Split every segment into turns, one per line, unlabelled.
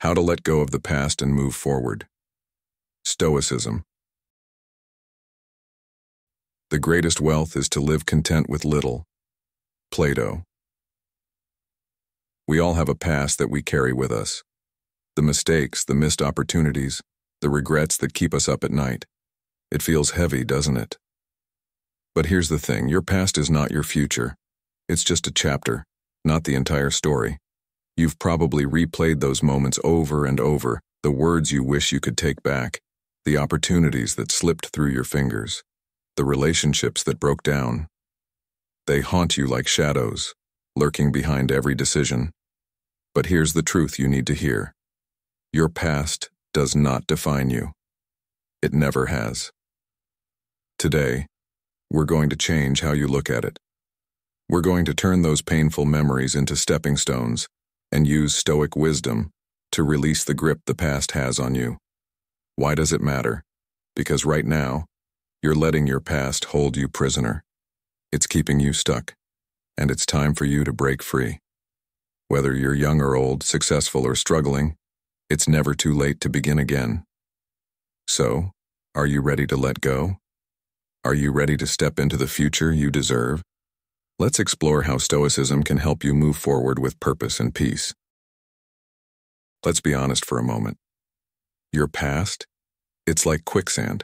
How to let go of the past and move forward. Stoicism. The greatest wealth is to live content with little. Plato. We all have a past that we carry with us. The mistakes, the missed opportunities, the regrets that keep us up at night. It feels heavy, doesn't it? But here's the thing, your past is not your future. It's just a chapter, not the entire story. You've probably replayed those moments over and over, the words you wish you could take back, the opportunities that slipped through your fingers, the relationships that broke down. They haunt you like shadows, lurking behind every decision. But here's the truth you need to hear. Your past does not define you. It never has. Today, we're going to change how you look at it. We're going to turn those painful memories into stepping stones and use Stoic wisdom to release the grip the past has on you. Why does it matter? Because right now, you're letting your past hold you prisoner. It's keeping you stuck, and it's time for you to break free. Whether you're young or old, successful or struggling, it's never too late to begin again. So, are you ready to let go? Are you ready to step into the future you deserve? Let's explore how Stoicism can help you move forward with purpose and peace. Let's be honest for a moment. Your past? It's like quicksand.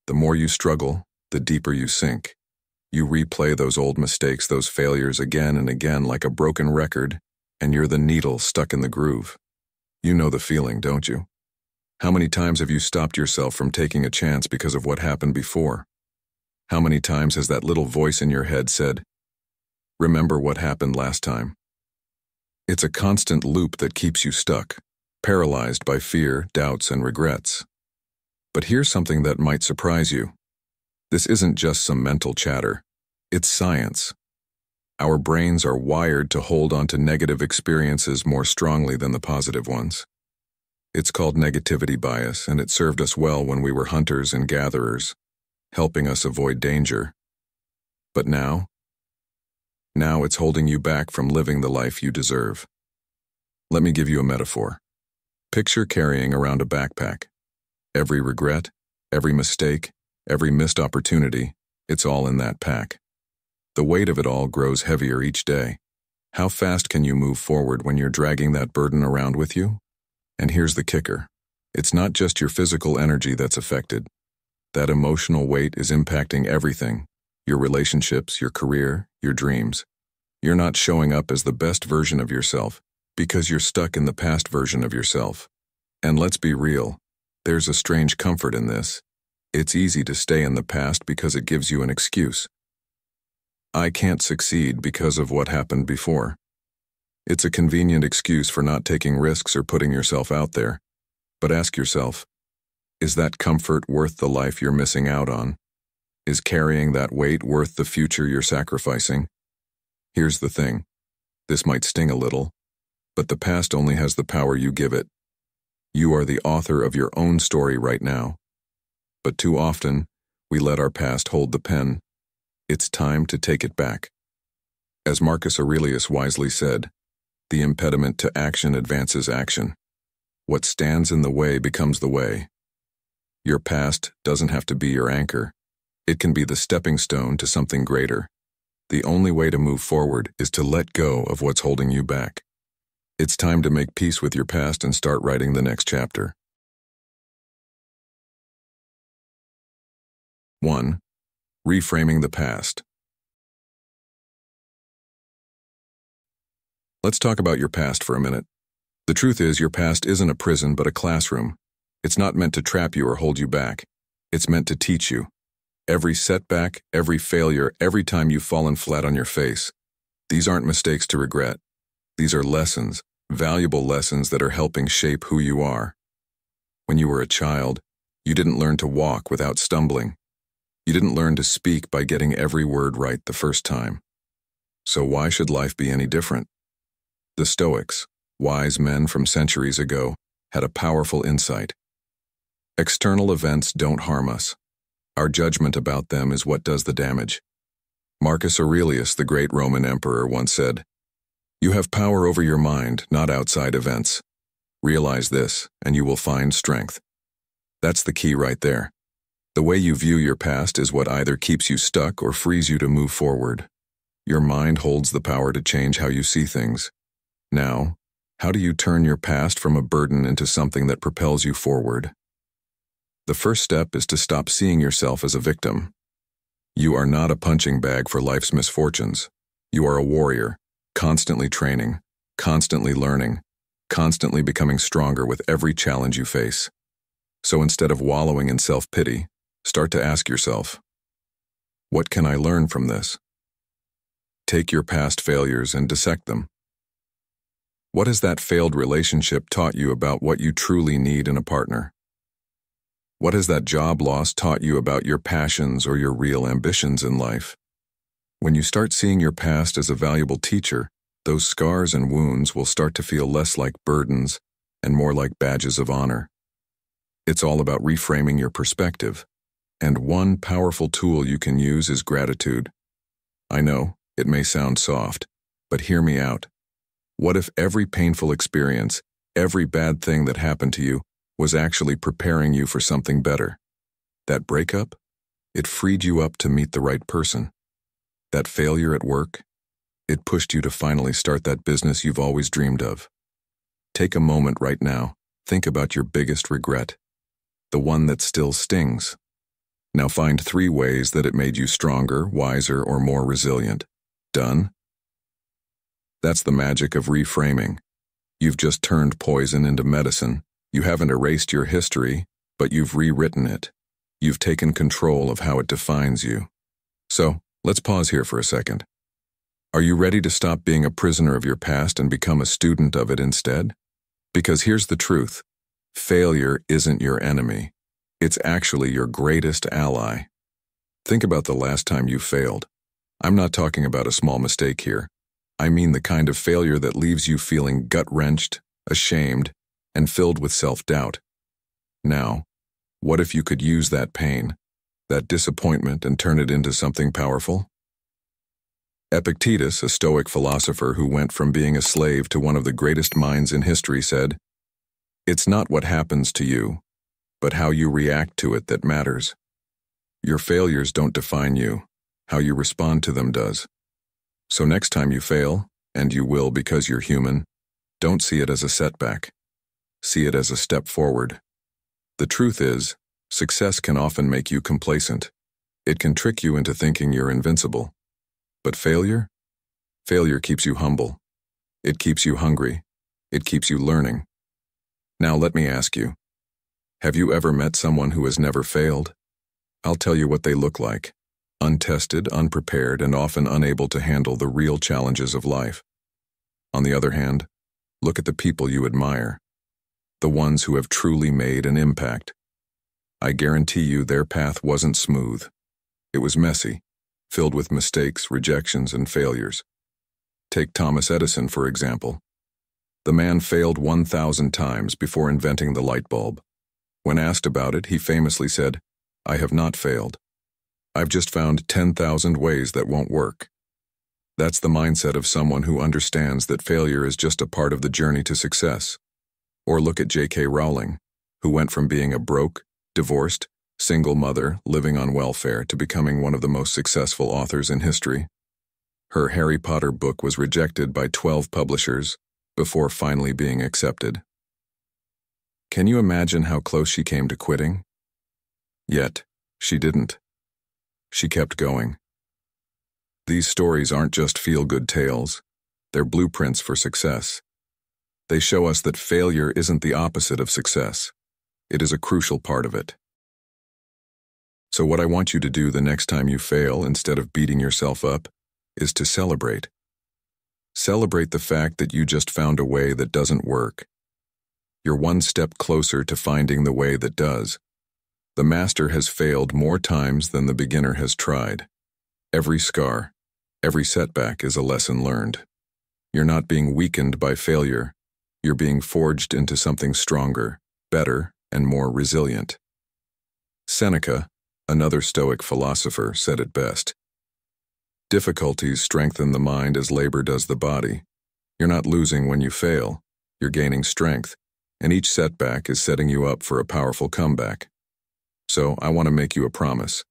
The more you struggle, the deeper you sink. You replay those old mistakes, those failures again and again like a broken record, and you're the needle stuck in the groove. You know the feeling, don't you? How many times have you stopped yourself from taking a chance because of what happened before? How many times has that little voice in your head said, "Remember what happened last time"? It's a constant loop that keeps you stuck, paralyzed by fear, doubts, and regrets. But here's something that might surprise you. This isn't just some mental chatter. It's science. Our brains are wired to hold on to negative experiences more strongly than the positive ones. It's called negativity bias, and it served us well when we were hunters and gatherers, helping us avoid danger. But now it's holding you back from living the life you deserve. Let me give you a metaphor. Picture carrying around a backpack. Every regret, every mistake, every missed opportunity, it's all in that pack. The weight of it all grows heavier each day. How fast can you move forward when you're dragging that burden around with you? And here's the kicker. It's not just your physical energy that's affected. That emotional weight is impacting everything. Your relationships, your career, your dreams. You're not showing up as the best version of yourself because you're stuck in the past version of yourself. And let's be real, there's a strange comfort in this. It's easy to stay in the past because it gives you an excuse. I can't succeed because of what happened before. It's a convenient excuse for not taking risks or putting yourself out there. But ask yourself, is that comfort worth the life you're missing out on? Is carrying that weight worth the future you're sacrificing? Here's the thing. This might sting a little, but the past only has the power you give it. You are the author of your own story right now. But too often, we let our past hold the pen. It's time to take it back. As Marcus Aurelius wisely said, the impediment to action advances action. What stands in the way becomes the way. Your past doesn't have to be your anchor. It can be the stepping stone to something greater. The only way to move forward is to let go of what's holding you back. It's time to make peace with your past and start writing the next chapter. 1. Reframing the past. Let's talk about your past for a minute. The truth is, your past isn't a prison but a classroom. It's not meant to trap you or hold you back. It's meant to teach you. Every setback, every failure, every time you've fallen flat on your face. These aren't mistakes to regret. These are lessons, valuable lessons that are helping shape who you are. When you were a child, you didn't learn to walk without stumbling. You didn't learn to speak by getting every word right the first time. So why should life be any different? The Stoics, wise men from centuries ago, had a powerful insight. External events don't harm us. Our judgment about them is what does the damage. Marcus Aurelius, the great Roman emperor, once said, "You have power over your mind, not outside events. Realize this, and you will find strength. That's the key right there. The way you view your past is what either keeps you stuck or frees you to move forward. Your mind holds the power to change how you see things. Now, how do you turn your past from a burden into something that propels you forward? The first step is to stop seeing yourself as a victim. You are not a punching bag for life's misfortunes. You are a warrior, constantly training, constantly learning, constantly becoming stronger with every challenge you face. So instead of wallowing in self-pity, start to ask yourself, what can I learn from this? Take your past failures and dissect them. What has that failed relationship taught you about what you truly need in a partner? What has that job loss taught you about your passions or your real ambitions in life? When you start seeing your past as a valuable teacher, those scars and wounds will start to feel less like burdens and more like badges of honor. It's all about reframing your perspective, and one powerful tool you can use is gratitude. I know, it may sound soft, but hear me out. What if every painful experience, every bad thing that happened to you, was actually preparing you for something better? That breakup? It freed you up to meet the right person. That failure at work? It pushed you to finally start that business you've always dreamed of. Take a moment right now. Think about your biggest regret. The one that still stings. Now find 3 ways that it made you stronger, wiser, or more resilient. Done? That's the magic of reframing. You've just turned poison into medicine. You haven't erased your history, but you've rewritten it. You've taken control of how it defines you. So, let's pause here for a second. Are you ready to stop being a prisoner of your past and become a student of it instead? Because here's the truth. Failure isn't your enemy. It's actually your greatest ally. Think about the last time you failed. I'm not talking about a small mistake here. I mean the kind of failure that leaves you feeling gut-wrenched, ashamed, and filled with self-doubt. Now, what if you could use that pain, that disappointment, and turn it into something powerful? Epictetus, a Stoic philosopher who went from being a slave to one of the greatest minds in history, said, "It's not what happens to you, but how you react to it that matters. Your failures don't define you. How you respond to them does. So next time you fail, and you will because you're human, don't see it as a setback. See it as a step forward. The truth is, success can often make you complacent. It can trick you into thinking you're invincible. But failure? Failure keeps you humble. It keeps you hungry. It keeps you learning. Now let me ask you, have you ever met someone who has never failed? I'll tell you what they look like. Untested, unprepared, and often unable to handle the real challenges of life. On the other hand, look at the people you admire. The ones who have truly made an impact. I guarantee you their path wasn't smooth. It was messy, filled with mistakes, rejections, and failures. Take Thomas Edison, for example. The man failed 1,000 times before inventing the light bulb. When asked about it, he famously said, "I have not failed. I've just found 10,000 ways that won't work." That's the mindset of someone who understands that failure is just a part of the journey to success. Or look at J.K. Rowling, who went from being a broke, divorced, single mother living on welfare to becoming one of the most successful authors in history. Her Harry Potter book was rejected by 12 publishers before finally being accepted. Can you imagine how close she came to quitting? Yet, she didn't. She kept going. These stories aren't just feel-good tales. They're blueprints for success. They show us that failure isn't the opposite of success. It is a crucial part of it. So what I want you to do the next time you fail, instead of beating yourself up, is to celebrate. Celebrate the fact that you just found a way that doesn't work. You're one step closer to finding the way that does. The master has failed more times than the beginner has tried. Every scar, every setback is a lesson learned. You're not being weakened by failure. You're being forged into something stronger, better, and more resilient. Seneca, another Stoic philosopher, said it best. Difficulties strengthen the mind as labor does the body. You're not losing when you fail. You're gaining strength. and each setback is setting you up for a powerful comeback. So, I want to make you a promise.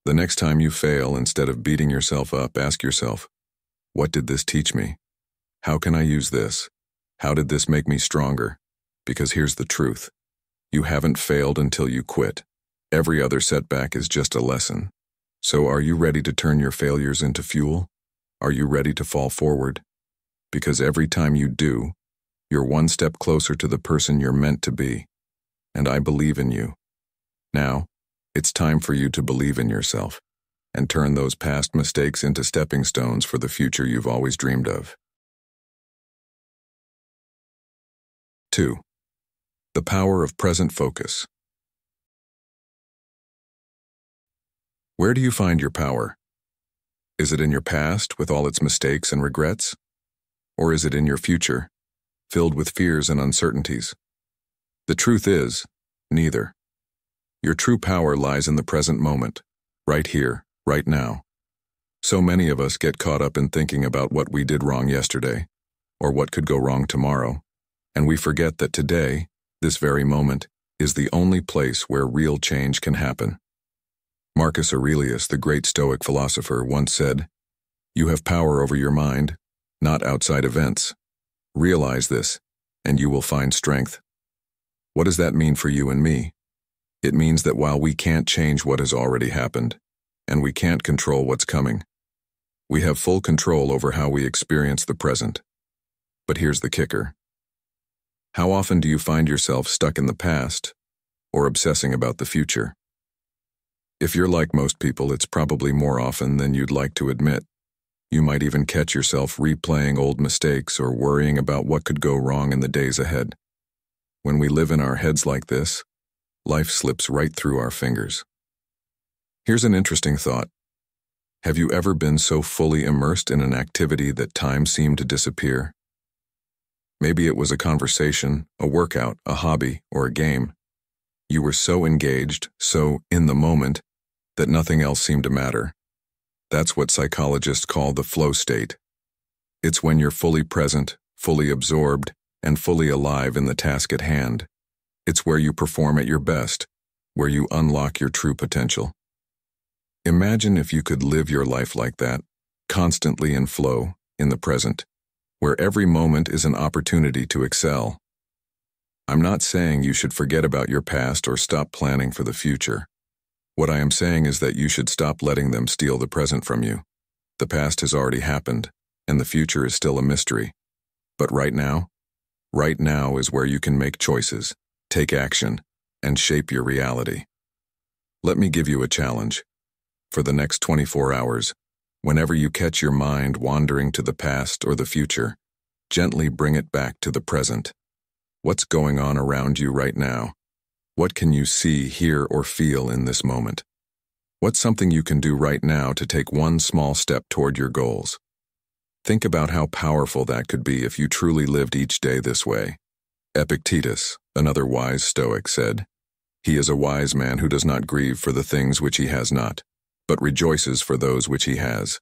The next time you fail, instead of beating yourself up, ask yourself, what did this teach me? How can I use this? How did this make me stronger? Because here's the truth. You haven't failed until you quit. Every other setback is just a lesson. So are you ready to turn your failures into fuel? Are you ready to fall forward? Because every time you do, you're one step closer to the person you're meant to be. And I believe in you. Now, it's time for you to believe in yourself and turn those past mistakes into stepping stones for the future you've always dreamed of. 2. The power of present focus. Where do you find your power? Is it in your past with all its mistakes and regrets? Or is it in your future, filled with fears and uncertainties? The truth is, neither. Your true power lies in the present moment, right here, right now. So many of us get caught up in thinking about what we did wrong yesterday, or what could go wrong tomorrow, and we forget that today, this very moment, is the only place where real change can happen. Marcus Aurelius, the great Stoic philosopher, once said, "You have power over your mind, not outside events. Realize this, and you will find strength." What does that mean for you and me? It means that while we can't change what has already happened, and we can't control what's coming, we have full control over how we experience the present. But here's the kicker. How often do you find yourself stuck in the past or obsessing about the future? If you're like most people, it's probably more often than you'd like to admit. You might even catch yourself replaying old mistakes or worrying about what could go wrong in the days ahead. When we live in our heads like this, life slips right through our fingers. Here's an interesting thought. Have you ever been so fully immersed in an activity that time seemed to disappear? Maybe it was a conversation, a workout, a hobby, or a game. You were so engaged, so in the moment, that nothing else seemed to matter. That's what psychologists call the flow state. It's when you're fully present, fully absorbed, and fully alive in the task at hand. It's where you perform at your best, where you unlock your true potential. Imagine if you could live your life like that, constantly in flow, in the present, where every moment is an opportunity to excel. I'm not saying you should forget about your past or stop planning for the future. What I am saying is that you should stop letting them steal the present from you. The past has already happened, and the future is still a mystery. But right now is where you can make choices, take action, and shape your reality. Let me give you a challenge. For the next 24 hours, whenever you catch your mind wandering to the past or the future, gently bring it back to the present. What's going on around you right now? What can you see, hear, or feel in this moment? What's something you can do right now to take one small step toward your goals? Think about how powerful that could be if you truly lived each day this way. Epictetus, another wise Stoic, said, "He is a wise man who does not grieve for the things which he has not, but rejoices for those which he has."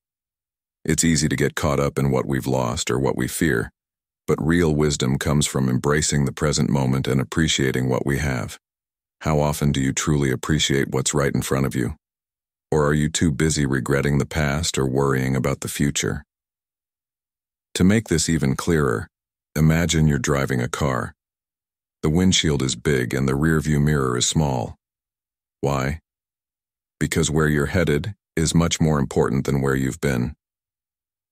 It's easy to get caught up in what we've lost or what we fear, but real wisdom comes from embracing the present moment and appreciating what we have. How often do you truly appreciate what's right in front of you? Or are you too busy regretting the past or worrying about the future? To make this even clearer, imagine you're driving a car. The windshield is big and the rearview mirror is small. Why? Because where you're headed is much more important than where you've been.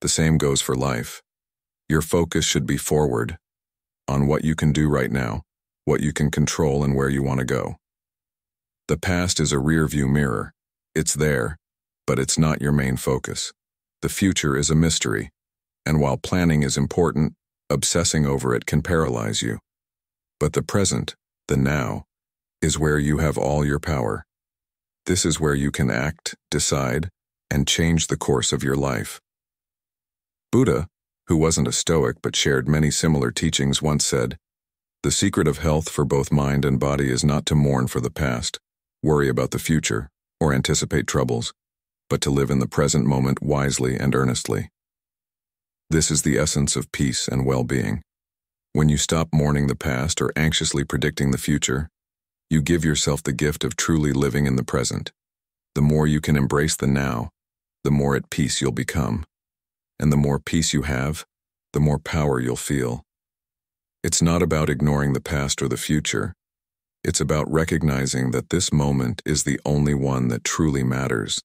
The same goes for life. Your focus should be forward, on what you can do right now, what you can control, and where you want to go. The past is a rearview mirror. It's there, but it's not your main focus. The future is a mystery, and while planning is important, obsessing over it can paralyze you. But the present, the now, is where you have all your power. This is where you can act, decide, and change the course of your life. Buddha, who wasn't a Stoic but shared many similar teachings, once said, "The secret of health for both mind and body is not to mourn for the past, worry about the future, or anticipate troubles, but to live in the present moment wisely and earnestly." This is the essence of peace and well-being. When you stop mourning the past or anxiously predicting the future, you give yourself the gift of truly living in the present. The more you can embrace the now, the more at peace you'll become. And the more peace you have, the more power you'll feel. It's not about ignoring the past or the future. It's about recognizing that this moment is the only one that truly matters.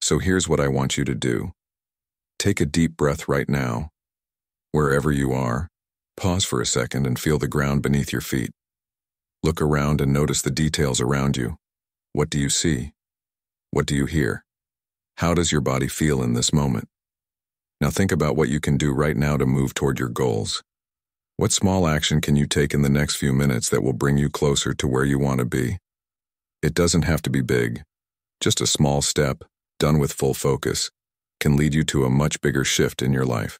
So here's what I want you to do. Take a deep breath right now. Wherever you are, pause for a second and feel the ground beneath your feet. Look around and notice the details around you. What do you see? What do you hear? How does your body feel in this moment? Now think about what you can do right now to move toward your goals. What small action can you take in the next few minutes that will bring you closer to where you want to be? It doesn't have to be big. Just a small step, done with full focus, can lead you to a much bigger shift in your life.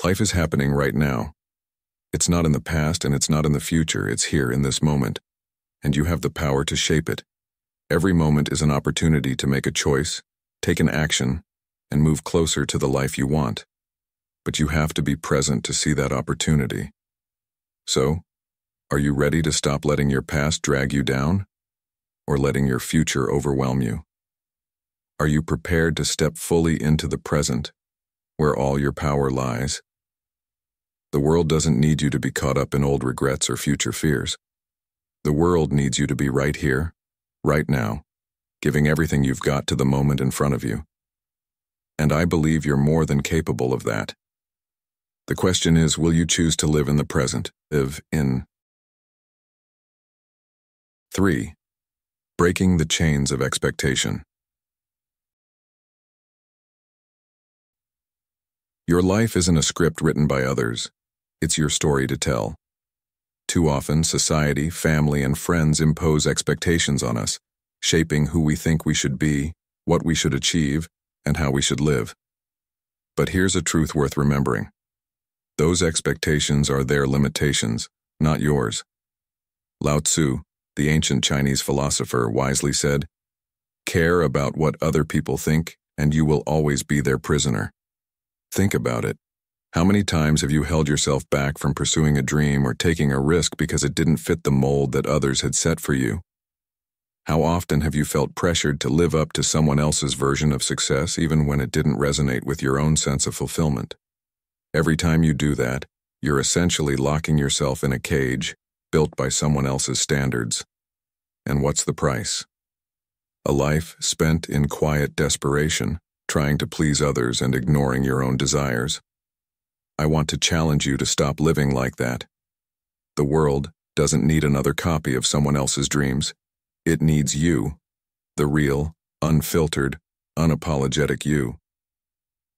Life is happening right now. It's not in the past and it's not in the future, it's here in this moment. And you have the power to shape it. Every moment is an opportunity to make a choice, take an action, and move closer to the life you want. But you have to be present to see that opportunity. So, are you ready to stop letting your past drag you down, or letting your future overwhelm you? Are you prepared to step fully into the present, where all your power lies? The world doesn't need you to be caught up in old regrets or future fears. The world needs you to be right here, right now, giving everything you've got to the moment in front of you. And I believe you're more than capable of that. The question is, will you choose to live in the present, live in? 3. Breaking the chains of expectation. Your life isn't a script written by others. It's your story to tell. Too often, society, family, and friends impose expectations on us, shaping who we think we should be, what we should achieve, and how we should live. But here's a truth worth remembering. Those expectations are their limitations, not yours. Lao Tzu, the ancient Chinese philosopher, wisely said, "Care about what other people think, and you will always be their prisoner." Think about it. How many times have you held yourself back from pursuing a dream or taking a risk because it didn't fit the mold that others had set for you? How often have you felt pressured to live up to someone else's version of success even when it didn't resonate with your own sense of fulfillment? Every time you do that, you're essentially locking yourself in a cage built by someone else's standards. And what's the price? A life spent in quiet desperation, trying to please others and ignoring your own desires. I want to challenge you to stop living like that. The world doesn't need another copy of someone else's dreams. It needs you, the real, unfiltered, unapologetic you.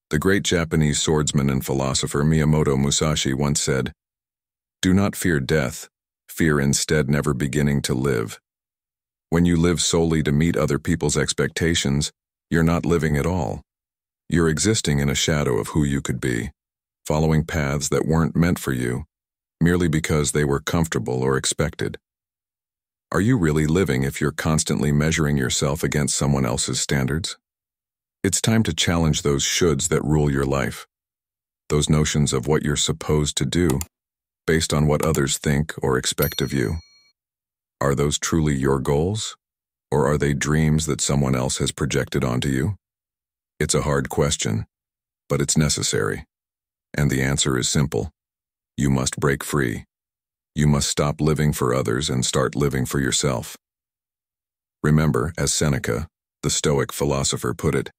The great Japanese swordsman and philosopher Miyamoto Musashi once said, "Do not fear death, fear instead never beginning to live." When you live solely to meet other people's expectations, you're not living at all. You're existing in a shadow of who you could be, following paths that weren't meant for you, merely because they were comfortable or expected. Are you really living if you're constantly measuring yourself against someone else's standards? It's time to challenge those shoulds that rule your life, those notions of what you're supposed to do, based on what others think or expect of you. Are those truly your goals, or are they dreams that someone else has projected onto you? It's a hard question, but it's necessary. And the answer is simple. You must break free. You must stop living for others and start living for yourself. Remember, as Seneca, the Stoic philosopher, put it,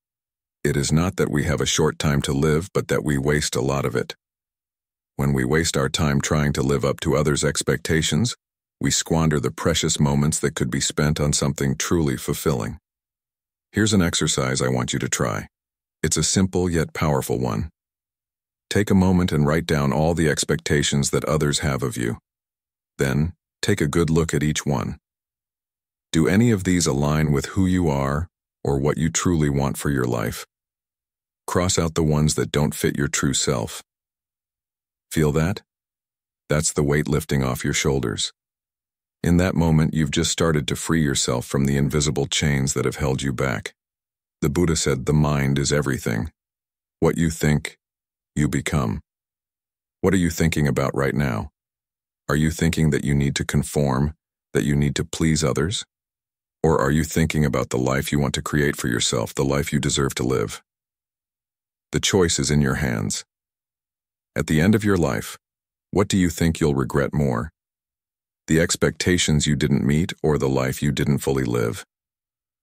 "It is not that we have a short time to live, but that we waste a lot of it." When we waste our time trying to live up to others' expectations, we squander the precious moments that could be spent on something truly fulfilling. Here's an exercise I want you to try. It's a simple yet powerful one. Take a moment and write down all the expectations that others have of you. Then, take a good look at each one. Do any of these align with who you are or what you truly want for your life? Cross out the ones that don't fit your true self. Feel that? That's the weight lifting off your shoulders. In that moment, you've just started to free yourself from the invisible chains that have held you back. The Buddha said the mind is everything. What you think, you become. What are you thinking about right now? Are you thinking that you need to conform, that you need to please others? Or are you thinking about the life you want to create for yourself, the life you deserve to live? The choice is in your hands. At the end of your life, what do you think you'll regret more? The expectations you didn't meet or the life you didn't fully live?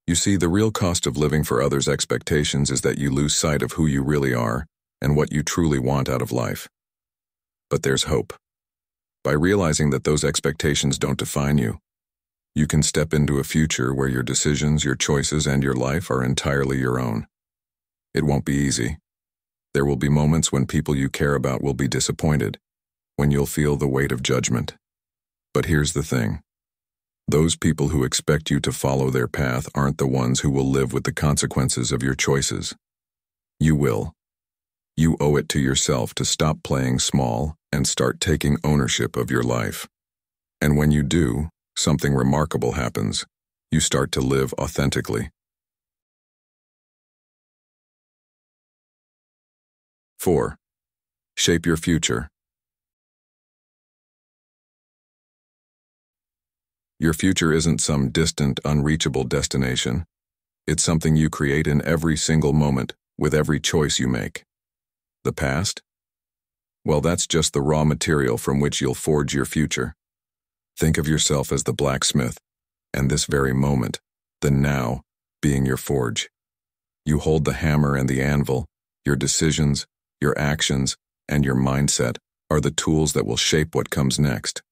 You see, the real cost of living for others' expectations is that you lose sight of who you really are and what you truly want out of life. But there's hope. By realizing that those expectations don't define you, you can step into a future where your decisions, your choices, and your life are entirely your own. It won't be easy. There will be moments when people you care about will be disappointed, when you'll feel the weight of judgment. But here's the thing. Those people who expect you to follow their path aren't the ones who will live with the consequences of your choices. You will. You owe it to yourself to stop playing small and start taking ownership of your life. And when you do, something remarkable happens. You start to live authentically. 4. Shape your future. Your future isn't some distant, unreachable destination. It's something you create in every single moment, with every choice you make. The past? Well, that's just the raw material from which you'll forge your future. Think of yourself as the blacksmith, and this very moment, the now, being your forge. You hold the hammer and the anvil. Your decisions, your actions, and your mindset are the tools that will shape what comes next.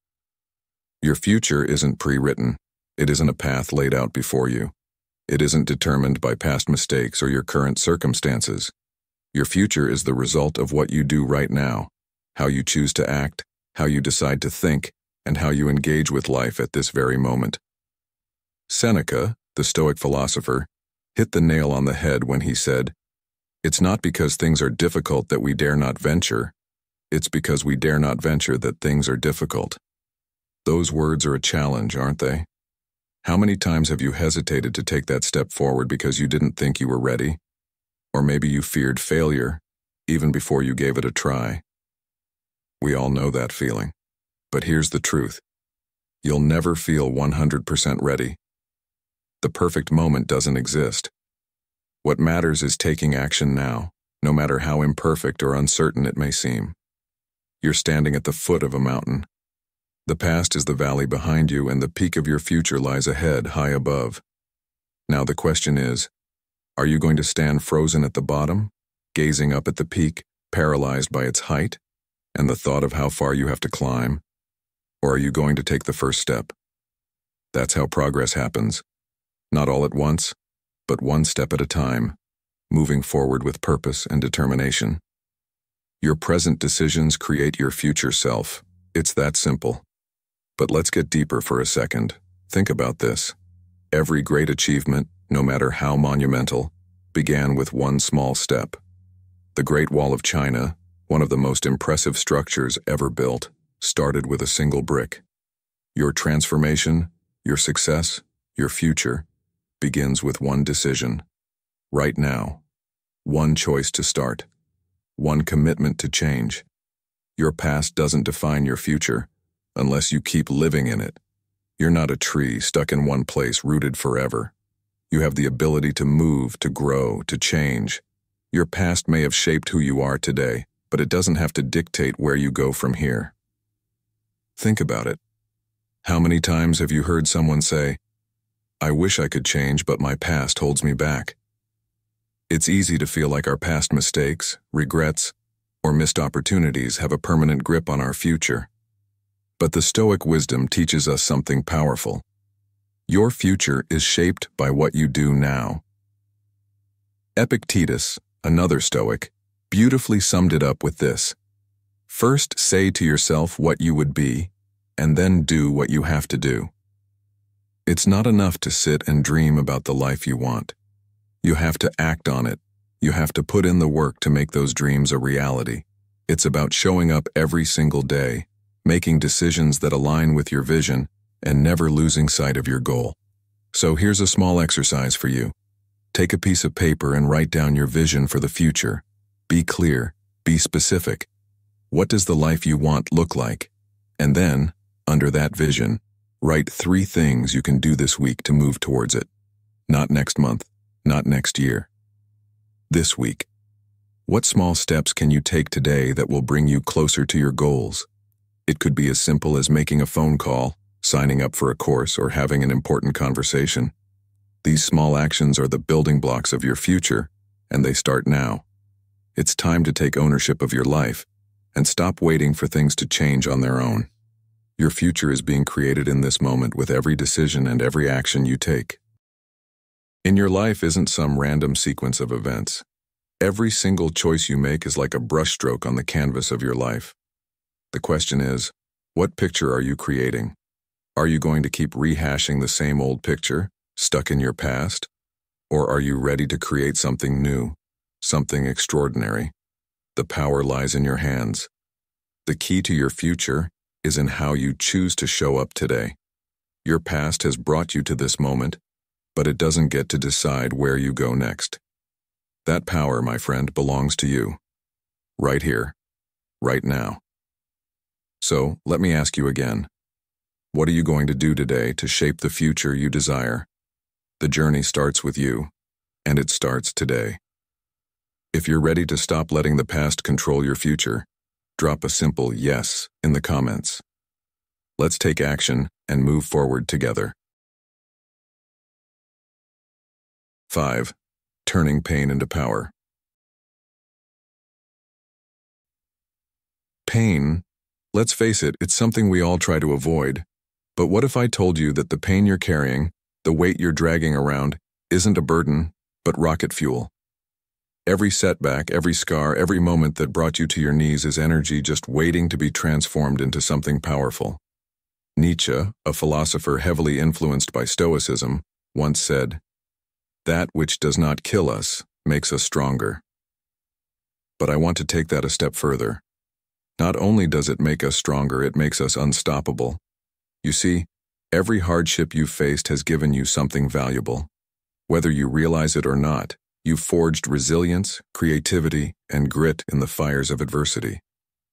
Your future isn't pre-written. It isn't a path laid out before you. It isn't determined by past mistakes or your current circumstances. Your future is the result of what you do right now, how you choose to act, how you decide to think, and how you engage with life at this very moment. Seneca, the Stoic philosopher, hit the nail on the head when he said, "It's not because things are difficult that we dare not venture. It's because we dare not venture that things are difficult." Those words are a challenge, aren't they? How many times have you hesitated to take that step forward because you didn't think you were ready? Or maybe you feared failure, even before you gave it a try. We all know that feeling. But here's the truth. You'll never feel 100% ready. The perfect moment doesn't exist. What matters is taking action now, no matter how imperfect or uncertain it may seem. You're standing at the foot of a mountain. The past is the valley behind you, and the peak of your future lies ahead, high above. Now the question is, are you going to stand frozen at the bottom, gazing up at the peak, paralyzed by its height, and the thought of how far you have to climb? Or are you going to take the first step? That's how progress happens. Not all at once, but one step at a time, moving forward with purpose and determination. Your present decisions create your future self. It's that simple. But let's get deeper for a second. Think about this. Every great achievement, no matter how monumental, began with one small step. The Great Wall of China, one of the most impressive structures ever built, started with a single brick. Your transformation, your success, your future, begins with one decision. Right now. One choice to start. One commitment to change. Your past doesn't define your future, unless you keep living in it. You're not a tree stuck in one place, rooted forever. You have the ability to move, to grow, to change. Your past may have shaped who you are today, but it doesn't have to dictate where you go from here. Think about it. How many times have you heard someone say, "I wish I could change, but my past holds me back"? It's easy to feel like our past mistakes, regrets, or missed opportunities have a permanent grip on our future. But the Stoic wisdom teaches us something powerful. Your future is shaped by what you do now. Epictetus, another Stoic, beautifully summed it up with this: "First say to yourself what you would be, and then do what you have to do." It's not enough to sit and dream about the life you want. You have to act on it. You have to put in the work to make those dreams a reality. It's about showing up every single day, making decisions that align with your vision, and never losing sight of your goal. So here's a small exercise for you. Take a piece of paper and write down your vision for the future. Be clear, be specific. What does the life you want look like? And then, under that vision, write 3 things you can do this week to move towards it. Not next month, not next year. This week. What small steps can you take today that will bring you closer to your goals? It could be as simple as making a phone call, signing up for a course, or having an important conversation. These small actions are the building blocks of your future, and they start now. It's time to take ownership of your life and stop waiting for things to change on their own. Your future is being created in this moment with every decision and every action you take. In your life isn't some random sequence of events. Every single choice you make is like a brushstroke on the canvas of your life. The question is, what picture are you creating? Are you going to keep rehashing the same old picture, stuck in your past? Or are you ready to create something new, something extraordinary? The power lies in your hands. The key to your future is in how you choose to show up today. Your past has brought you to this moment, but it doesn't get to decide where you go next. That power, my friend, belongs to you. Right here, right now. So, let me ask you again. What are you going to do today to shape the future you desire? The journey starts with you, and it starts today. If you're ready to stop letting the past control your future, drop a simple yes in the comments. Let's take action and move forward together. 5. Turning pain into power. Pain, let's face it, it's something we all try to avoid. But what if I told you that the pain you're carrying, the weight you're dragging around, isn't a burden, but rocket fuel? Every setback, every scar, every moment that brought you to your knees is energy just waiting to be transformed into something powerful. Nietzsche, a philosopher heavily influenced by Stoicism, once said, "That which does not kill us makes us stronger." But I want to take that a step further. Not only does it make us stronger, it makes us unstoppable. You see, every hardship you've faced has given you something valuable. Whether you realize it or not, you've forged resilience, creativity, and grit in the fires of adversity.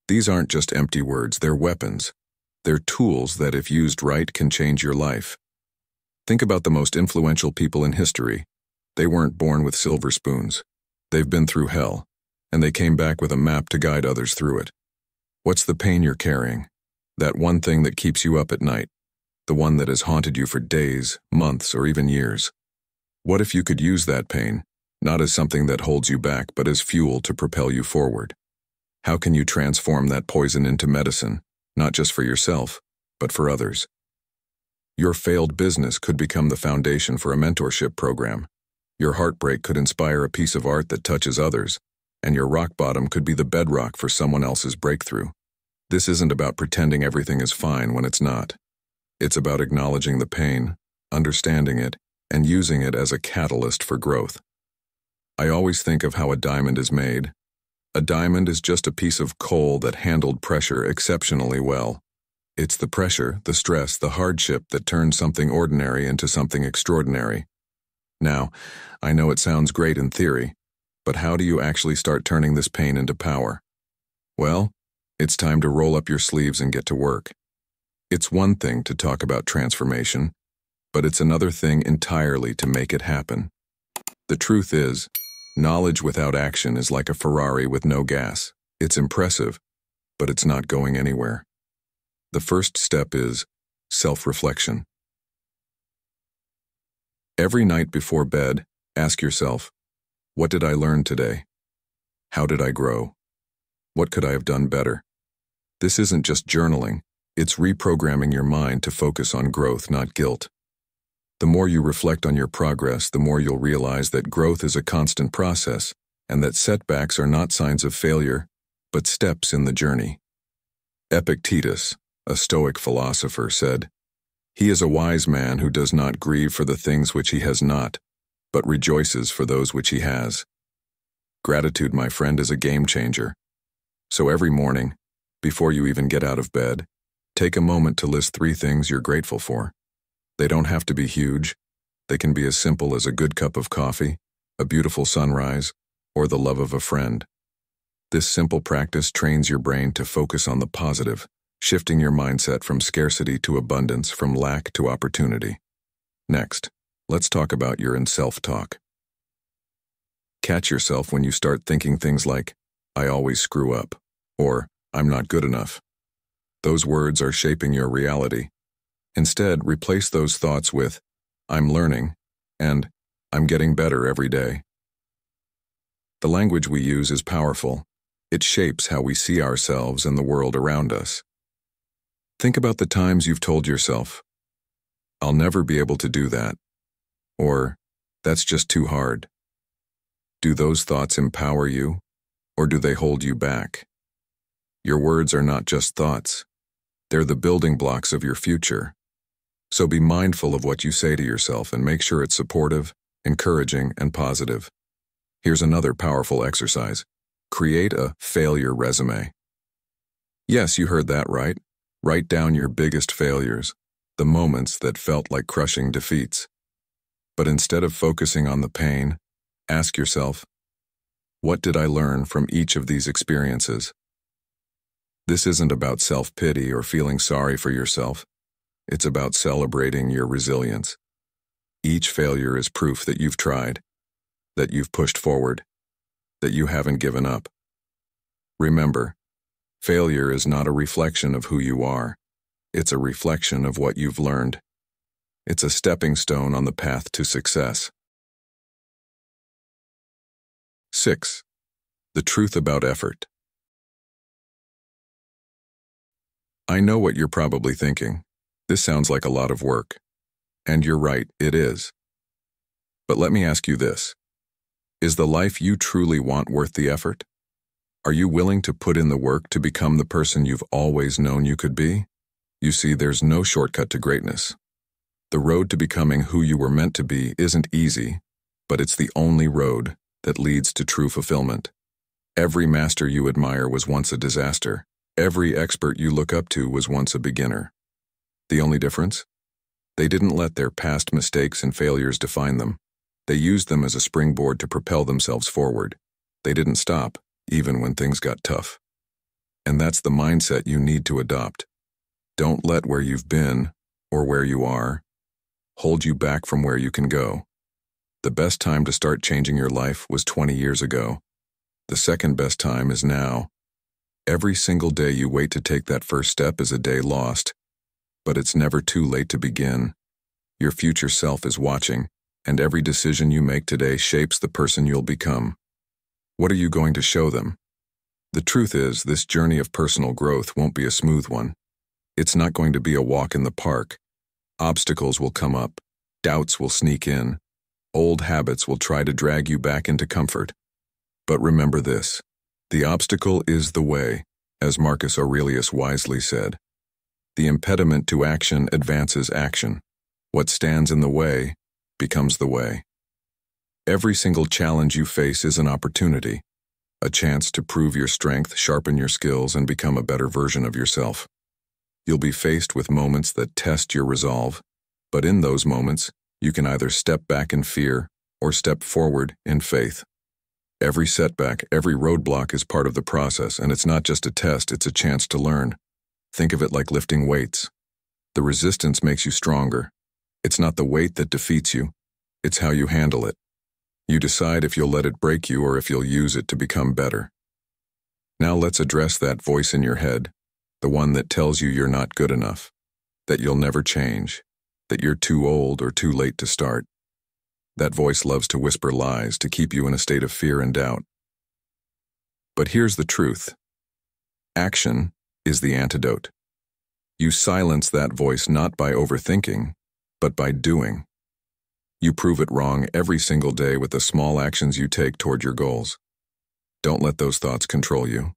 These aren't just empty words, they're weapons. They're tools that, if used right, can change your life. Think about the most influential people in history. They weren't born with silver spoons. They've been through hell, and they came back with a map to guide others through it. What's the pain you're carrying? That one thing that keeps you up at night, the one that has haunted you for days, months, or even years. What if you could use that pain, not as something that holds you back, but as fuel to propel you forward? How can you transform that poison into medicine, not just for yourself, but for others? Your failed business could become the foundation for a mentorship program. Your heartbreak could inspire a piece of art that touches others, and your rock bottom could be the bedrock for someone else's breakthrough. This isn't about pretending everything is fine when it's not. It's about acknowledging the pain, understanding it, and using it as a catalyst for growth. I always think of how a diamond is made. A diamond is just a piece of coal that handled pressure exceptionally well. It's the pressure, the stress, the hardship that turns something ordinary into something extraordinary. Now, I know it sounds great in theory, but how do you actually start turning this pain into power? Well, it's time to roll up your sleeves and get to work. It's one thing to talk about transformation, but it's another thing entirely to make it happen. The truth is, knowledge without action is like a Ferrari with no gas. It's impressive, but it's not going anywhere. The first step is self-reflection. Every night before bed, ask yourself, what did I learn today? How did I grow? What could I have done better? This isn't just journaling, it's reprogramming your mind to focus on growth, not guilt. The more you reflect on your progress, the more you'll realize that growth is a constant process, and that setbacks are not signs of failure, but steps in the journey. Epictetus, a Stoic philosopher, said, "He is a wise man who does not grieve for the things which he has not, but rejoices for those which he has." Gratitude, my friend, is a game changer. So every morning, before you even get out of bed, take a moment to list 3 things you're grateful for. They don't have to be huge. They can be as simple as a good cup of coffee, a beautiful sunrise, or the love of a friend. This simple practice trains your brain to focus on the positive, shifting your mindset from scarcity to abundance, from lack to opportunity. Next, let's talk about your self-talk. Catch yourself when you start thinking things like, "I always screw up," or "I'm not good enough." Those words are shaping your reality. Instead, replace those thoughts with, "I'm learning," and "I'm getting better every day." The language we use is powerful. It shapes how we see ourselves and the world around us. Think about the times you've told yourself, "I'll never be able to do that," or "That's just too hard." Do those thoughts empower you, or do they hold you back? Your words are not just thoughts. They're the building blocks of your future. So be mindful of what you say to yourself and make sure it's supportive, encouraging, and positive. Here's another powerful exercise. Create a failure resume. Yes, you heard that right. Write down your biggest failures, the moments that felt like crushing defeats. But instead of focusing on the pain, ask yourself, what did I learn from each of these experiences? This isn't about self-pity or feeling sorry for yourself. It's about celebrating your resilience. Each failure is proof that you've tried, that you've pushed forward, that you haven't given up. Remember, failure is not a reflection of who you are. It's a reflection of what you've learned. It's a stepping stone on the path to success. 6. The truth about effort. I know what you're probably thinking. This sounds like a lot of work. And you're right, it is. But let me ask you this. Is the life you truly want worth the effort? Are you willing to put in the work to become the person you've always known you could be? You see, there's no shortcut to greatness. The road to becoming who you were meant to be isn't easy, but it's the only road that leads to true fulfillment. Every master you admire was once a disaster. Every expert you look up to was once a beginner. The only difference? They didn't let their past mistakes and failures define them. They used them as a springboard to propel themselves forward. They didn't stop, even when things got tough. And that's the mindset you need to adopt. Don't let where you've been, or where you are, hold you back from where you can go. The best time to start changing your life was 20 years ago. The second best time is now. Every single day you wait to take that first step is a day lost. But it's never too late to begin. Your future self is watching, and every decision you make today shapes the person you'll become. What are you going to show them? The truth is, this journey of personal growth won't be a smooth one. It's not going to be a walk in the park. Obstacles will come up, doubts will sneak in, old habits will try to drag you back into comfort. But remember this, the obstacle is the way, as Marcus Aurelius wisely said. The impediment to action advances action. What stands in the way becomes the way. Every single challenge you face is an opportunity, a chance to prove your strength, sharpen your skills, and become a better version of yourself. You'll be faced with moments that test your resolve, but in those moments, you can either step back in fear or step forward in faith. Every setback, every roadblock is part of the process, and it's not just a test, it's a chance to learn. Think of it like lifting weights. The resistance makes you stronger. It's not the weight that defeats you, it's how you handle it. You decide if you'll let it break you or if you'll use it to become better. Now let's address that voice in your head, the one that tells you you're not good enough, that you'll never change, that you're too old or too late to start. That voice loves to whisper lies to keep you in a state of fear and doubt. But here's the truth. Action is the antidote. You silence that voice not by overthinking, but by doing. You prove it wrong every single day with the small actions you take toward your goals. Don't let those thoughts control you.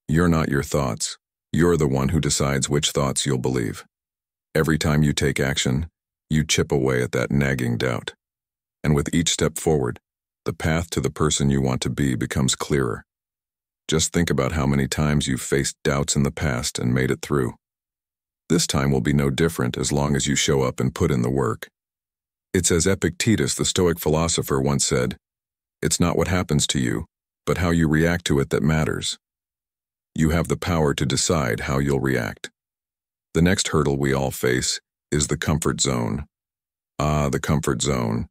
You're not your thoughts. You're the one who decides which thoughts you'll believe. Every time you take action, you chip away at that nagging doubt. And with each step forward, the path to the person you want to be becomes clearer. Just think about how many times you've faced doubts in the past and made it through. This time will be no different as long as you show up and put in the work. It's as Epictetus, the Stoic philosopher, once said, "It's not what happens to you, but how you react to it that matters. You have the power to decide how you'll react. The next hurdle we all face is the comfort zone. The comfort zone.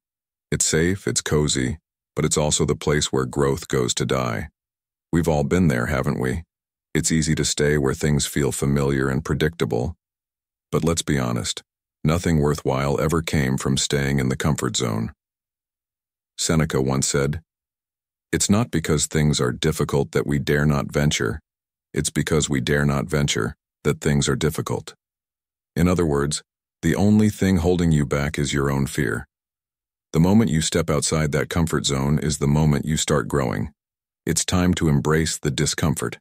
It's safe, it's cozy, but it's also the place where growth goes to die. We've all been there, haven't we? It's easy to stay where things feel familiar and predictable. But let's be honest, nothing worthwhile ever came from staying in the comfort zone. Seneca once said, "It's not because things are difficult that we dare not venture. It's because we dare not venture that things are difficult." In other words, the only thing holding you back is your own fear. The moment you step outside that comfort zone is the moment you start growing. It's time to embrace the discomfort.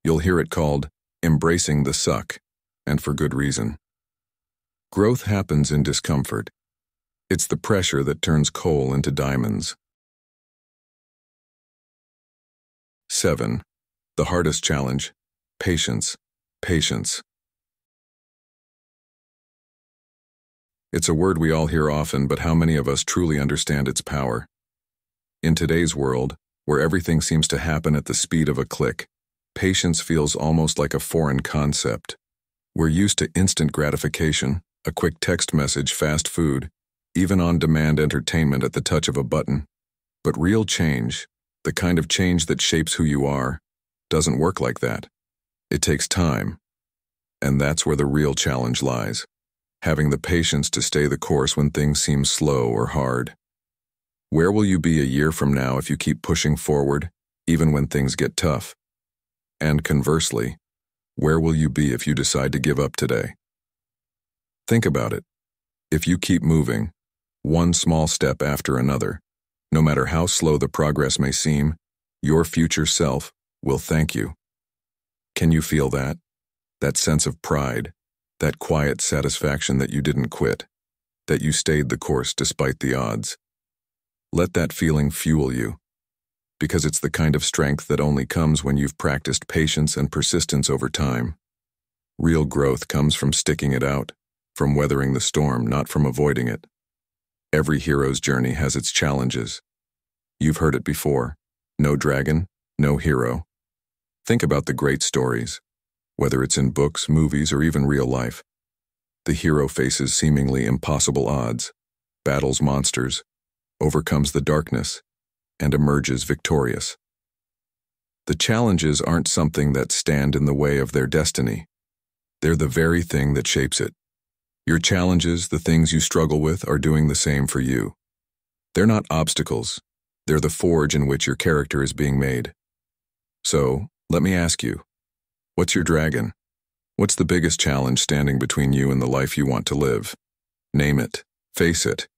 You'll hear it called embracing the suck, and for good reason. Growth happens in discomfort. It's the pressure that turns coal into diamonds. 7. The hardest challenge: patience. Patience. It's a word we all hear often, but how many of us truly understand its power? In today's world, where everything seems to happen at the speed of a click, patience feels almost like a foreign concept. We're used to instant gratification, a quick text message, fast food, even on-demand entertainment at the touch of a button. But real change, the kind of change that shapes who you are, doesn't work like that. It takes time. And that's where the real challenge lies. Having the patience to stay the course when things seem slow or hard. Where will you be a year from now if you keep pushing forward, even when things get tough? And conversely, where will you be if you decide to give up today? Think about it. If you keep moving, one small step after another, no matter how slow the progress may seem, your future self will thank you. Can you feel that? That sense of pride, that quiet satisfaction that you didn't quit, that you stayed the course despite the odds. Let that feeling fuel you, because it's the kind of strength that only comes when you've practiced patience and persistence over time. Real growth comes from sticking it out, from weathering the storm, not from avoiding it. Every hero's journey has its challenges. You've heard it before: no dragon, no hero. Think about the great stories. Whether it's in books, movies, or even real life, the hero faces seemingly impossible odds, battles monsters, overcomes the darkness, and emerges victorious. The challenges aren't something that stand in the way of their destiny. They're the very thing that shapes it. Your challenges, the things you struggle with, are doing the same for you. They're not obstacles. They're the forge in which your character is being made. So, let me ask you, what's your dragon? What's the biggest challenge standing between you and the life you want to live? Name it, face it,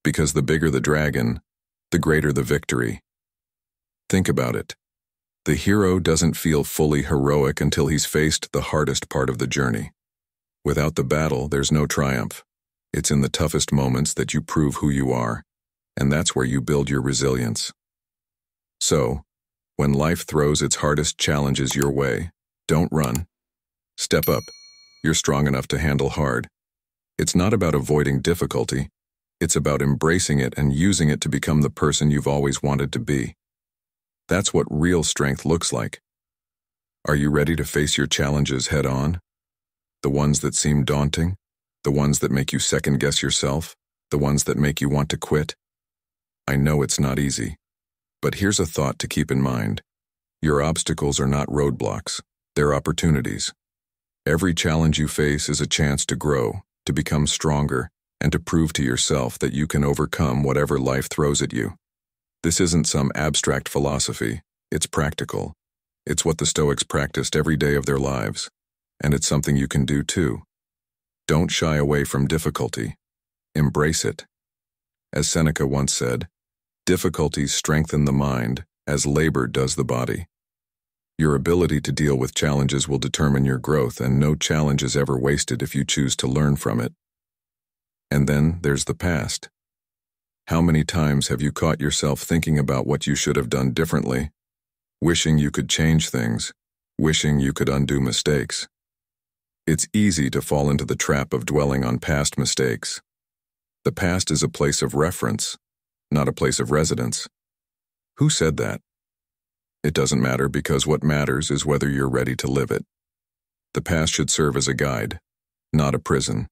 because the bigger the dragon, the greater the victory. Think about it. The hero doesn't feel fully heroic until he's faced the hardest part of the journey. Without the battle, there's no triumph. It's in the toughest moments that you prove who you are, and that's where you build your resilience. So, when life throws its hardest challenges your way, don't run. Step up. You're strong enough to handle hard. It's not about avoiding difficulty. It's about embracing it and using it to become the person you've always wanted to be. That's what real strength looks like. Are you ready to face your challenges head on? The ones that seem daunting? The ones that make you second-guess yourself? The ones that make you want to quit? I know it's not easy. But here's a thought to keep in mind. Your obstacles are not roadblocks. They're opportunities. Every challenge you face is a chance to grow, to become stronger, and to prove to yourself that you can overcome whatever life throws at you. This isn't some abstract philosophy. It's practical. It's what the Stoics practiced every day of their lives. And it's something you can do too. Don't shy away from difficulty. Embrace it. As Seneca once said, difficulties strengthen the mind as labor does the body. Your ability to deal with challenges will determine your growth, and no challenge is ever wasted if you choose to learn from it. And then there's the past. How many times have you caught yourself thinking about what you should have done differently, wishing you could change things, wishing you could undo mistakes? It's easy to fall into the trap of dwelling on past mistakes. The past is a place of reference, not a place of residence. Who said that? It doesn't matter because what matters is whether you're ready to live it. The past should serve as a guide, not a prison.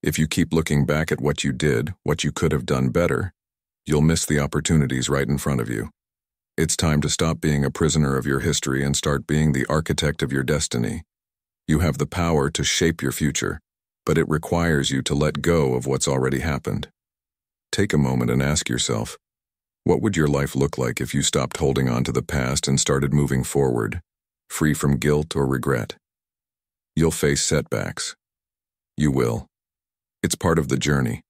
If you keep looking back at what you did, what you could have done better, you'll miss the opportunities right in front of you. It's time to stop being a prisoner of your history and start being the architect of your destiny. You have the power to shape your future, but it requires you to let go of what's already happened. Take a moment and ask yourself, what would your life look like if you stopped holding on to the past and started moving forward, free from guilt or regret? You'll face setbacks. You will. It's part of the journey.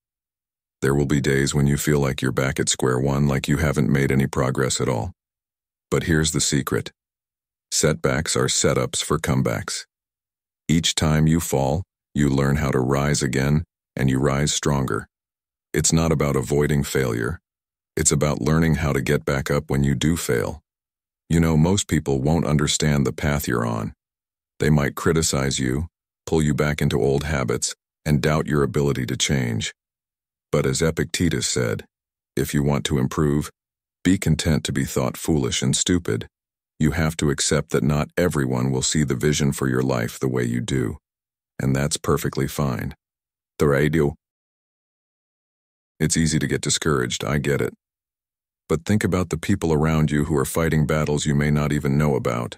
There will be days when you feel like you're back at square one, like you haven't made any progress at all. But here's the secret. Setbacks are setups for comebacks. Each time you fall, you learn how to rise again, and you rise stronger. It's not about avoiding failure. It's about learning how to get back up when you do fail. You know, most people won't understand the path you're on. They might criticize you, pull you back into old habits, and doubt your ability to change. But as Epictetus said, if you want to improve, be content to be thought foolish and stupid. You have to accept that not everyone will see the vision for your life the way you do. And that's perfectly fine. It's easy to get discouraged, I get it. But think about the people around you who are fighting battles you may not even know about.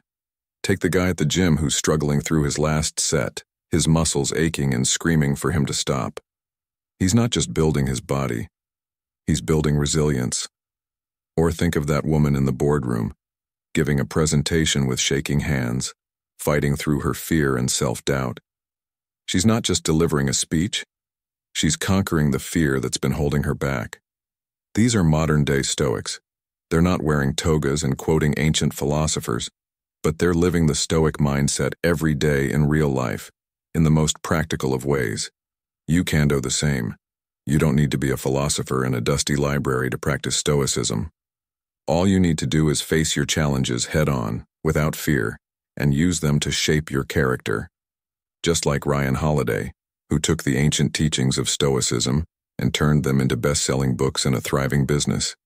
Take the guy at the gym who's struggling through his last set, his muscles aching and screaming for him to stop. He's not just building his body, he's building resilience. Or think of that woman in the boardroom, giving a presentation with shaking hands, fighting through her fear and self-doubt. She's not just delivering a speech, she's conquering the fear that's been holding her back. These are modern-day Stoics. They're not wearing togas and quoting ancient philosophers, but they're living the Stoic mindset every day in real life, in the most practical of ways. You can do the same. You don't need to be a philosopher in a dusty library to practice Stoicism. All you need to do is face your challenges head-on, without fear, and use them to shape your character. Just like Ryan Holiday, who took the ancient teachings of Stoicism and turned them into best-selling books and a thriving business.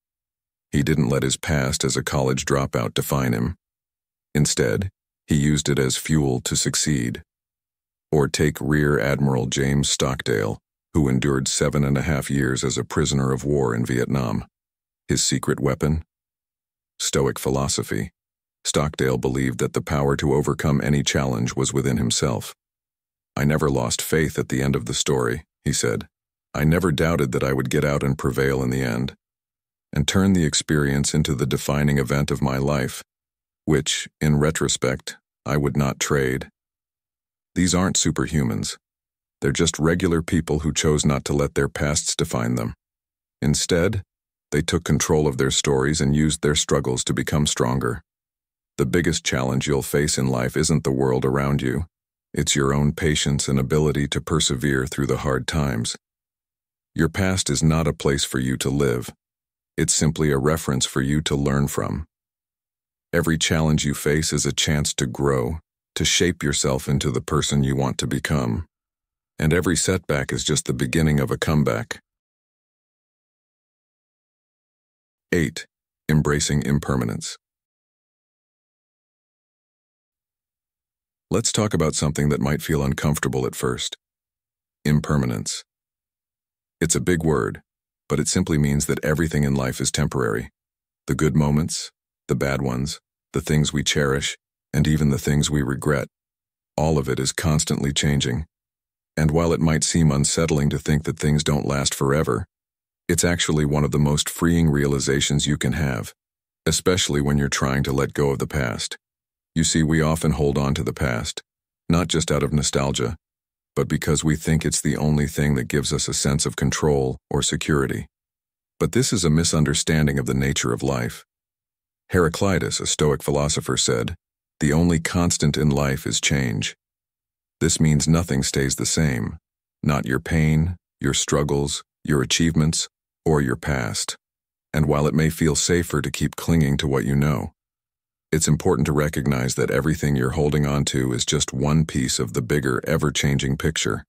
He didn't let his past as a college dropout define him. Instead, he used it as fuel to succeed. Or take Rear Admiral James Stockdale, who endured 7.5 years as a prisoner of war in Vietnam. His secret weapon? Stoic philosophy. Stockdale believed that the power to overcome any challenge was within himself. I never lost faith at the end of the story, he said. I never doubted that I would get out and prevail in the end, and turn the experience into the defining event of my life, which, in retrospect, I would not trade. These aren't superhumans. They're just regular people who chose not to let their pasts define them. Instead, they took control of their stories and used their struggles to become stronger. The biggest challenge you'll face in life isn't the world around you. It's your own patience and ability to persevere through the hard times. Your past is not a place for you to live. It's simply a reference for you to learn from. Every challenge you face is a chance to grow, to shape yourself into the person you want to become. And every setback is just the beginning of a comeback. 8. Embracing impermanence. Let's talk about something that might feel uncomfortable at first. Impermanence. It's a big word, but it simply means that everything in life is temporary. The good moments, the bad ones, the things we cherish, and even the things we regret. All of it is constantly changing. And while it might seem unsettling to think that things don't last forever, it's actually one of the most freeing realizations you can have, especially when you're trying to let go of the past. You see, we often hold on to the past, not just out of nostalgia, but because we think it's the only thing that gives us a sense of control or security. But this is a misunderstanding of the nature of life. Heraclitus, a Stoic philosopher, said, "The only constant in life is change." This means nothing stays the same, not your pain, your struggles, your achievements, or your past. And while it may feel safer to keep clinging to what you know, it's important to recognize that everything you're holding on to is just one piece of the bigger, ever-changing picture.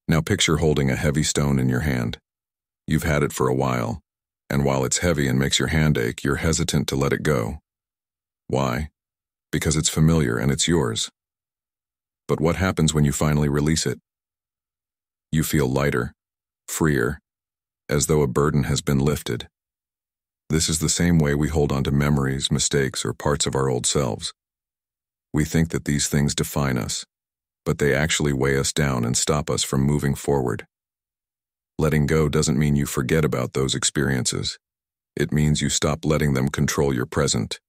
Now picture holding a heavy stone in your hand. You've had it for a while, and while it's heavy and makes your hand ache, you're hesitant to let it go. Why? Because it's familiar and it's yours. But what happens when you finally release it? You feel lighter, freer, as though a burden has been lifted. This is the same way we hold on to memories, mistakes, or parts of our old selves. We think that these things define us, but they actually weigh us down and stop us from moving forward. Letting go doesn't mean you forget about those experiences. It means you stop letting them control your present.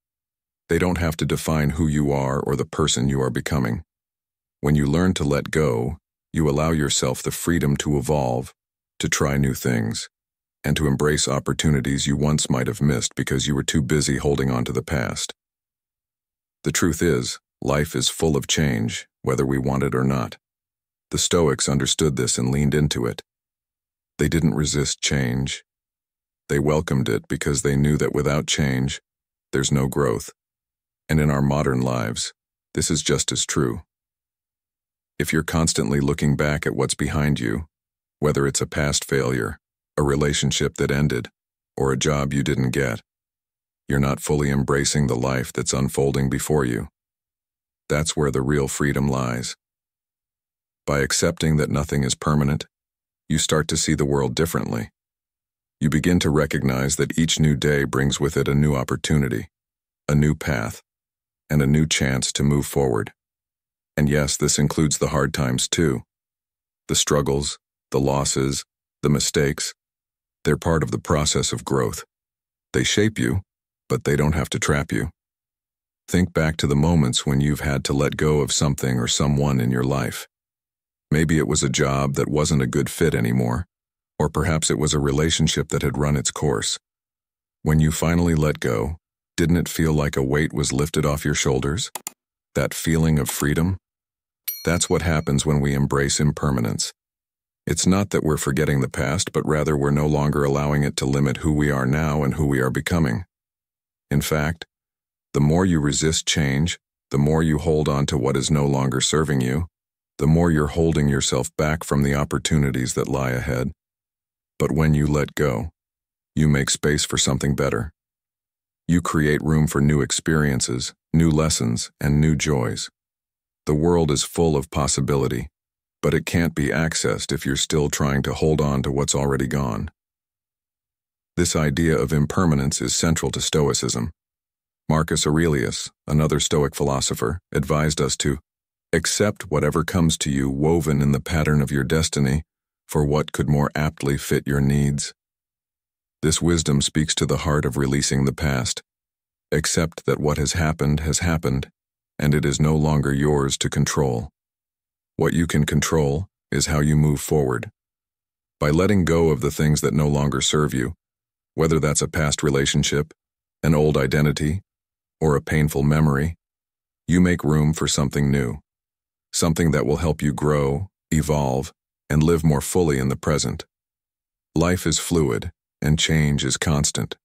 They don't have to define who you are or the person you are becoming. When you learn to let go, you allow yourself the freedom to evolve, to try new things, and to embrace opportunities you once might have missed because you were too busy holding on to the past. The truth is, life is full of change, whether we want it or not. The Stoics understood this and leaned into it. They didn't resist change. They welcomed it because they knew that without change, there's no growth. And in our modern lives, this is just as true. If you're constantly looking back at what's behind you, whether it's a past failure, a relationship that ended, or a job you didn't get, you're not fully embracing the life that's unfolding before you. That's where the real freedom lies. By accepting that nothing is permanent, you start to see the world differently. You begin to recognize that each new day brings with it a new opportunity, a new path, and a new chance to move forward. And yes, this includes the hard times too. The struggles, the losses, the mistakes, they're part of the process of growth. They shape you, but they don't have to trap you. Think back to the moments when you've had to let go of something or someone in your life. Maybe it was a job that wasn't a good fit anymore, or perhaps it was a relationship that had run its course. When you finally let go, didn't it feel like a weight was lifted off your shoulders? That feeling of freedom? That's what happens when we embrace impermanence. It's not that we're forgetting the past, but rather we're no longer allowing it to limit who we are now and who we are becoming. In fact, the more you resist change, the more you hold on to what is no longer serving you, the more you're holding yourself back from the opportunities that lie ahead. But when you let go, you make space for something better. You create room for new experiences, new lessons, and new joys. The world is full of possibility, but it can't be accessed if you're still trying to hold on to what's already gone. This idea of impermanence is central to Stoicism. Marcus Aurelius, another Stoic philosopher, advised us to accept whatever comes to you woven in the pattern of your destiny for what could more aptly fit your needs. This wisdom speaks to the heart of releasing the past. Accept that what has happened, and it is no longer yours to control. What you can control is how you move forward. By letting go of the things that no longer serve you, whether that's a past relationship, an old identity, or a painful memory, you make room for something new, something that will help you grow, evolve, and live more fully in the present. Life is fluid, and change is constant.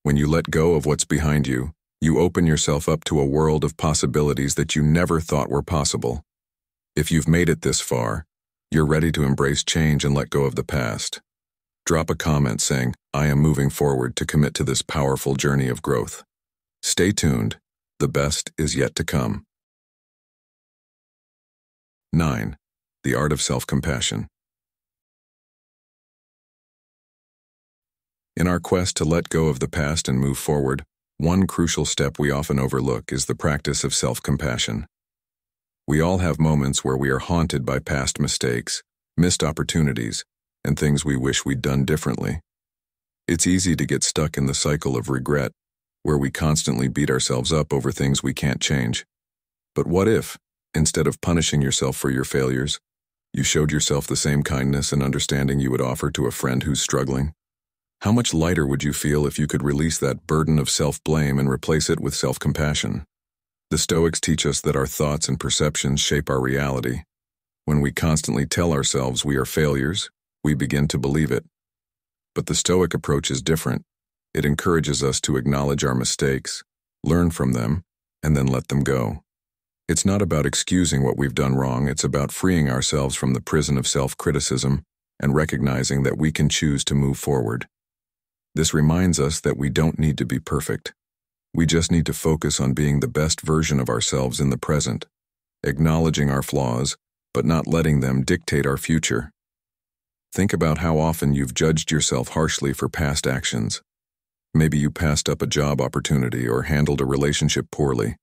When you let go of what's behind you, you open yourself up to a world of possibilities that you never thought were possible. If you've made it this far, you're ready to embrace change and let go of the past. Drop a comment saying, "I am moving forward to commit to this powerful journey of growth." Stay tuned. The best is yet to come. 9. The art of self-compassion. In our quest to let go of the past and move forward, one crucial step we often overlook is the practice of self-compassion. We all have moments where we are haunted by past mistakes, missed opportunities, and things we wish we'd done differently. It's easy to get stuck in the cycle of regret, where we constantly beat ourselves up over things we can't change. But what if, instead of punishing yourself for your failures, you showed yourself the same kindness and understanding you would offer to a friend who's struggling? How much lighter would you feel if you could release that burden of self-blame and replace it with self-compassion? The Stoics teach us that our thoughts and perceptions shape our reality. When we constantly tell ourselves we are failures, we begin to believe it. But the Stoic approach is different. It encourages us to acknowledge our mistakes, learn from them, and then let them go. It's not about excusing what we've done wrong, it's about freeing ourselves from the prison of self-criticism and recognizing that we can choose to move forward. This reminds us that we don't need to be perfect. We just need to focus on being the best version of ourselves in the present, acknowledging our flaws, but not letting them dictate our future. Think about how often you've judged yourself harshly for past actions. Maybe you passed up a job opportunity or handled a relationship poorly.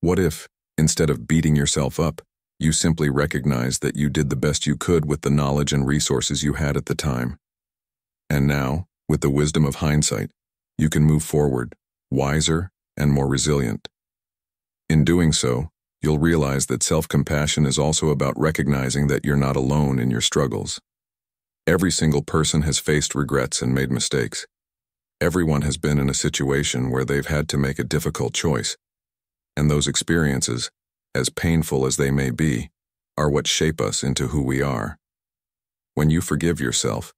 What if, instead of beating yourself up, you simply recognized that you did the best you could with the knowledge and resources you had at the time? And now, with the wisdom of hindsight, you can move forward, wiser and more resilient. In doing so, you'll realize that self-compassion is also about recognizing that you're not alone in your struggles. Every single person has faced regrets and made mistakes. Everyone has been in a situation where they've had to make a difficult choice, and those experiences, as painful as they may be, are what shape us into who we are. When you forgive yourself,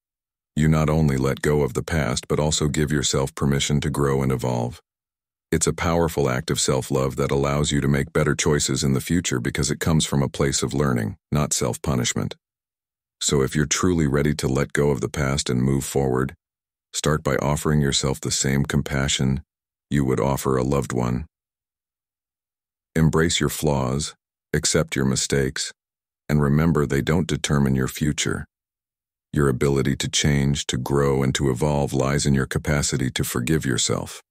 you not only let go of the past but also give yourself permission to grow and evolve. It's a powerful act of self-love that allows you to make better choices in the future because it comes from a place of learning, not self-punishment. So if you're truly ready to let go of the past and move forward, start by offering yourself the same compassion you would offer a loved one. Embrace your flaws, accept your mistakes, and remember they don't determine your future. Your ability to change, to grow, and to evolve lies in your capacity to forgive yourself.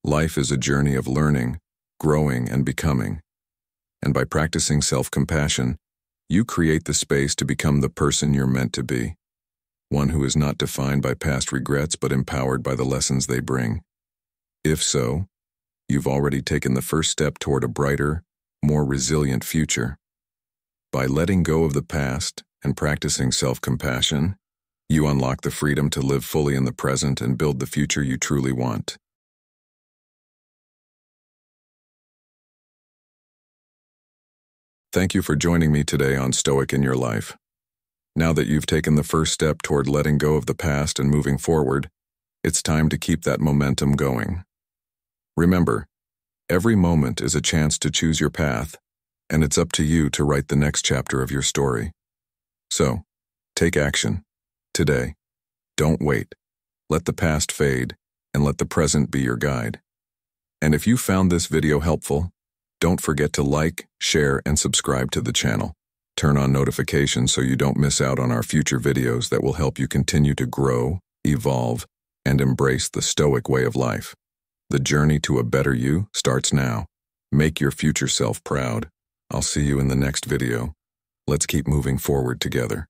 Life is a journey of learning, growing, and becoming. And by practicing self-compassion, you create the space to become the person you're meant to be. One who is not defined by past regrets but empowered by the lessons they bring. If so, you've already taken the first step toward a brighter, more resilient future. By letting go of the past and practicing self-compassion, you unlock the freedom to live fully in the present and build the future you truly want. Thank you for joining me today on Stoic in Your Life. Now that you've taken the first step toward letting go of the past and moving forward, it's time to keep that momentum going. Remember, every moment is a chance to choose your path, and it's up to you to write the next chapter of your story. So, take action. Today. Don't wait. Let the past fade, and let the present be your guide. And if you found this video helpful, don't forget to like, share, and subscribe to the channel. Turn on notifications so you don't miss out on our future videos that will help you continue to grow, evolve, and embrace the Stoic way of life. The journey to a better you starts now. Make your future self proud. I'll see you in the next video. Let's keep moving forward together.